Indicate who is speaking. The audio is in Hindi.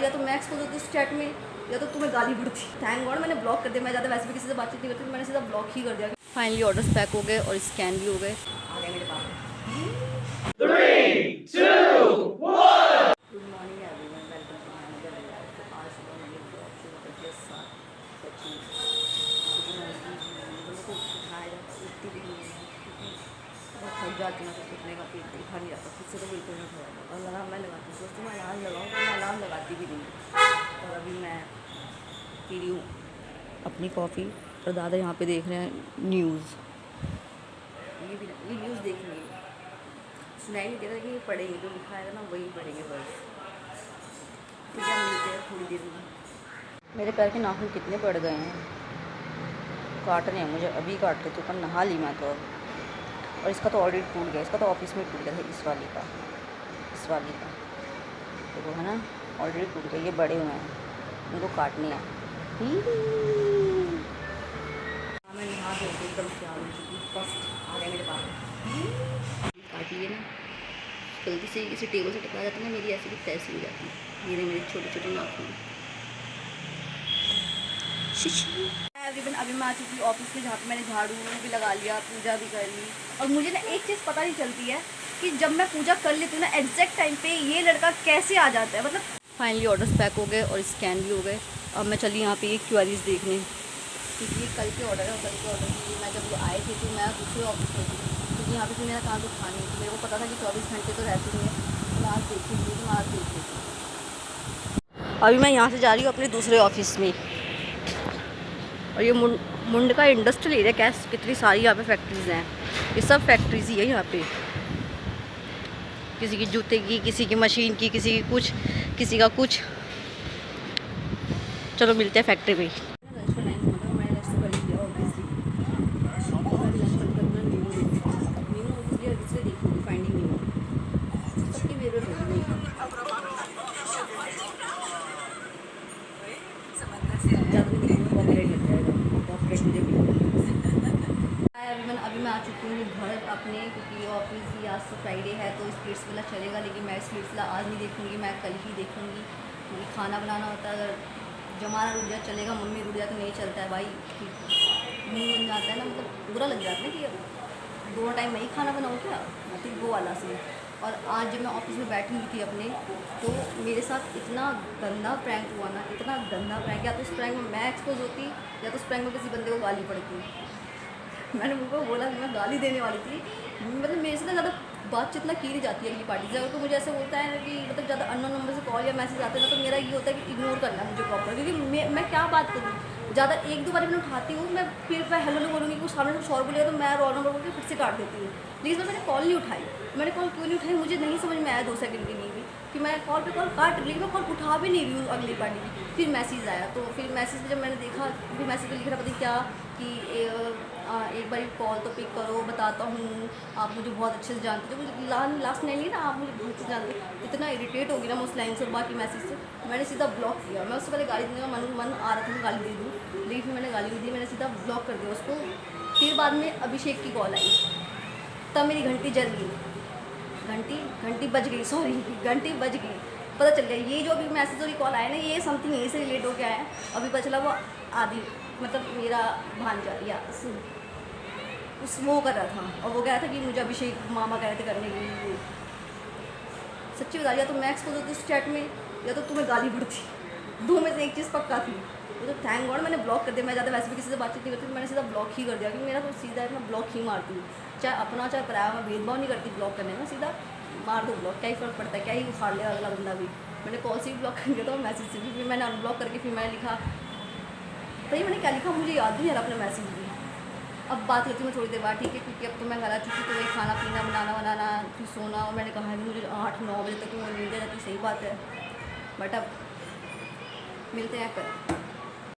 Speaker 1: या तो मैं एक्सपोज होती उस चैट में या तो तुम्हें गाली पड़ती। थैंक गॉड मैंने ब्लॉक कर दिया। मैं ज़्यादा वैसे भी किसी से बातचीत नहीं करती, मैंने सीधा ब्लॉक ही कर दिया। फाइनली ऑर्डर्स पैक हो गए और स्कैन भी हो गए। आ गए मेरे पास।
Speaker 2: 3, 2, 1।
Speaker 1: Good morning everyone, welcome to my another vlog. तो आज सुबह मैंने ब्लॉग शुरू कर दिया 7 बजे। को उठाया जाता उठती भी नहीं है क्योंकि बहुत थक जाती हूँ, तो उठने का पेट देखा नहीं जाता खुद से, तो बिल्कुल नहीं उठाया जाता। और अलार्म मैं लगाती हूँ, सोचती हूँ अलार्म लगाऊँ, तो मैं अलार्म लगाती भी नहीं। और अभी मैं पी रही हूँ अपनी कॉफ़ी और दादा यहाँ पे देख रहे हैं न्यूज़। ये न्यूज़ देखेंगे, सुनाई नहीं देगा कि ये पढ़ेंगे, जो लिखा है ना वही पढ़ेंगे बस। तो क्या मिलते हैं थोड़ी देर में। मेरे पैर के नाखून कितने पड़ गए हैं, काटने हैं मुझे, अभी काट रहे थे पर नहा ली मैं तो अब। और इसका तो ऑलरेडी टूट गया, इसका तो ऑफिस में टूट गया था, इस वाली का देखो है ना, ऑलरेडी टूट गया। ये बड़े हुए हैं, इनको काटने हैं। मैं नहा धो के एकदम तैयार हो चुकी हूँ, फर्स्ट आ गया मेरे पास। काट लिए ना, गलती से किसी टेबल से टकरा जाती है ना, मेरी ऐसी भी तैसी हो जाती है। ये मेरे छोटे छोटे नाखून। अभी मैं आ चुकी हूँ ऑफिस में, जहाँ पे मैंने झाड़ू भी लगा लिया, पूजा भी कर ली। और मुझे ना एक चीज़ पता नहीं चलती है कि जब मैं पूजा कर लेती हूँ ना एग्जैक्ट टाइम पे ये लड़का कैसे आ जाता है। मतलब फाइनली ऑर्डर्स पैक हो गए और स्कैन भी हो गए। अब मैं चली यहाँ पे ये क्वेरीज देखने, क्योंकि ये कल के ऑर्डर है। और कल के ऑर्डर के लिए मैं जब आए थे तो मैं दूसरे ऑफिस में थी, क्योंकि यहाँ पे फिर मेरा काम तो था नहीं, तो मेरे को पता था कि 24 घंटे तो रहती नहीं है। तो मैं आज देख रही हूँ, आज देख रही थी। अभी मैं यहाँ से जा रही हूँ अपने दूसरे ऑफिस में। और ये मुंड का इंडस्ट्रियल एरिया, कैसे कितनी सारी यहाँ पे फैक्ट्रीज हैं। ये सब फैक्ट्रीज ही है यहाँ पे, किसी की जूते की, किसी की मशीन की, किसी की कुछ, किसी का कुछ। चलो मिलते हैं फैक्ट्री में। अभी मैं आ चुकी हूँ घर अपने, क्योंकि ऑफिस आज तो फ्राइडे है तो स्प्लिट्स वाला चलेगा, लेकिन मैं स्प्लिट्स वाला आज नहीं देखूँगी, मैं कल ही देखूँगी। क्योंकि खाना बनाना होता है, अगर जमाना रुक जाए चलेगा, मम्मी रुक जाए तो नहीं चलता है भाई। मुँह बन जाता है ना, मतलब बुरा लग जाता है कि दोनों टाइम मैं ही खाना बनाऊँ क्या, मतलब वो वाला से। और आज जब मैं ऑफिस में बैठी हुई थी अपने, तो मेरे साथ इतना गंदा प्रैंक हुआ ना, इतना गंदा प्रैंक। या तो उस प्रैंक में मैं एक्सपोज होती, या तो उस प्रैंक में किसी बंदे को गाली पड़ती। मैंने उनको बोला कि मैं गाली देने वाली थी। मतलब मेरे से ना ज़्यादा बातचीत ना की नहीं जाती है अगली पार्टी से। अगर तो मुझे ऐसा होता है कि मतलब ज़्यादा अननोन नंबर से कॉल या मैसेज आते हैं ना, तो मेरा ये होता है कि इग्नोर करना है मुझे प्रॉपर, क्योंकि मैं क्या बात करूँ। ज़्यादा एक दो बार मैं उठाती हूँ, मैं फिर मैं हेलो बोलूँगी, कुछ सामने कुछ और बोलेगा तो मैं रॉ नंबर बोल के फिर से काट देती हूँ। लेकिन मैंने कॉल नहीं उठाई। मैंने कॉल क्यों नहीं उठाई मुझे नहीं समझ में आया 2 सेकंड के लिए भी, कि मैं कॉल पे कॉल काट रही, लेकिन मैं कॉल उठा भी नहीं रही हूँ अगली पार्टी की। फिर मैसेज आया, तो फिर मैसेज जब मैंने देखा, फिर मैसेज पर लिख रहा पता क्या कि एक बार कॉल तो पिक करो, बताता हूँ आप मुझे बहुत अच्छे से जानते हो। मुझे लास्ट लाइन ना, आप मुझे बहुत अच्छे से जानते हो। इतना इरिटेट हो गया ना मैं उस लाइन से और बाकी मैसेज से, मैंने सीधा ब्लॉक किया। मैं उससे पहले गाली देने का मन आ रहा था कि गाली दे दूँ, लेकिन फिर मैंने गाली नहीं दी, मैंने सीधा ब्लॉक कर दिया उसको। फिर बाद में अभिषेक की कॉल आई, तब मेरी घंटी जल गई, घंटी बज गई, सॉरी घंटी बज गई। पता चल गया ये जो अभी मैसेज और कॉल आया ना, ये समथिंग यहीं से रिलेट हो गया है। अभी पता चला वो आदि, मतलब मेरा भांजा या उस वो कर रहा था, और वो कह रहा था कि मुझे अभिषेक मामा कह रहे थे करने के लिए। सच्ची बता, या तो मैं एक्सपोज होती उस चैट में या तो तुम्हें गाली पड़ती। 2 में से एक चीज़ पक्का थी। तो थैंक गॉड मैंने ब्लॉक कर दिया। मैं ज़्यादा वैसे भी किसी से बातचीत नहीं करती, तो मैंने सीधा ब्लॉक ही कर दिया, क्योंकि मेरा तो सीधा है, मैं ब्लॉक ही मारती हूँ। चाहे अपना चाहे पराया, मैं भेदभाव नहीं करती ब्लॉक करने में, सीधा मार दो ब्लॉक, क्या ही फ़र्क पड़ता है, क्या ही उखाड़ लेगा अगला बंदा भी। मैंने कॉल से भी ब्लॉक कर दिया था और मैसेज से भी। फिर मैंने अनब्लॉक करके फिर मैंने लिखा, तो मैंने क्या लिखा मुझे याद नहीं आ रहा अपना मैसेज भी। अब बात करती हूँ मैं थोड़ी देर बाद, ठीक है, क्योंकि अब तो मैं घर आ चुकी, तो वही खाना पीना बनाना फिर सोना। और मैंने कहा कि मुझे 8-9 बजे तक नींद आ जाती, सही बात है। बट अब मिलते हैं कल।